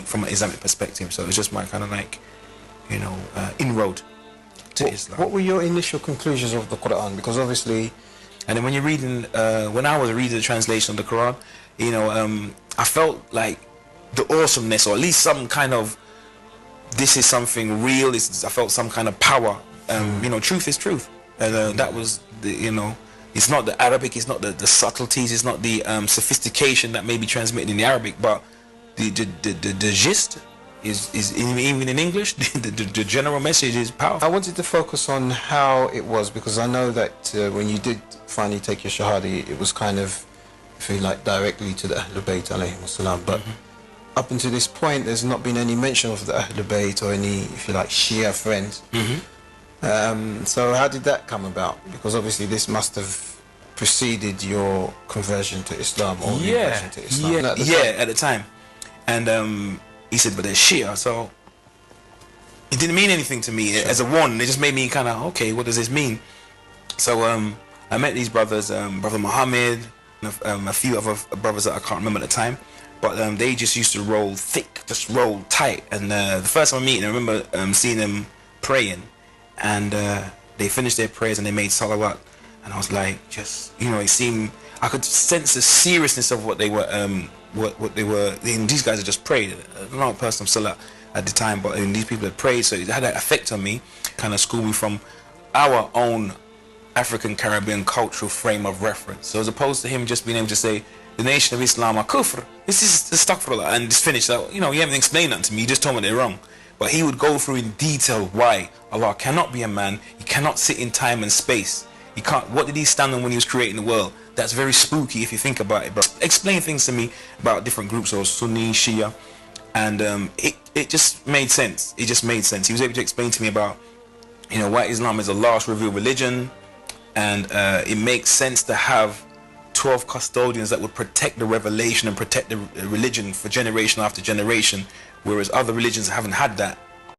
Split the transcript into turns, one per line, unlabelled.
from an Islamic perspective. So it was just my kind of like, you know, inroad to Islam.
What were your initial conclusions of the Quran? Because obviously,
and then when you're reading, when I was reading the translation of the Quran, you know, I felt like the awesomeness, or at least some kind of, this is something real. I felt some kind of power. You know, truth is truth, and that was the, you know, it's not the Arabic, it's not the subtleties, it's not the sophistication that may be transmitted in the Arabic, but the gist is even in English. the general message is powerful.
I wanted to focus on how it was, because I know that when you did finally take your Shahada, it was kind of, I feel like, directly to the Ahlul Bayt alayhim salam. But up until this point, there's not been any mention of the Ahlul Bayt or any, if you like, Shia friends. So how did that come about? Because obviously this must have preceded your conversion to Islam, or conversion to Islam.
At the time. And he said, but they're Shia, so it didn't mean anything to me as a one. It just made me kind of, okay, what does this mean? So I met these brothers, Brother Muhammad, and a few other brothers that I can't remember at the time, but they just used to roll thick, just roll tight. And the first time I meeting, I remember seeing them praying, and they finished their prayers and they made salawat, and I was like, just, you know, it seemed, I could sense the seriousness of what they were, what they were. And these guys had just prayed. I'm not a person of salah at the time, but these people had prayed, so it had that effect on me, kind of schooled me from our own African Caribbean cultural frame of reference. So as opposed to him just being able to say the nation of Islam are kufr, this is the astaghfirullah, and just finish. So, you know, he haven't explained that to me, he just told me they're wrong. But he would go through in detail why Allah cannot be a man, he cannot sit in time and space. He can't, what did he stand on when he was creating the world? That's very spooky if you think about it. But explain things to me about different groups, or Sunni, Shia, and it just made sense. It just made sense. He was able to explain to me about, you know, why Islam is the last revealed religion, and it makes sense to have 12 custodians that would protect the revelation and protect the religion for generation after generation, whereas other religions haven't had that.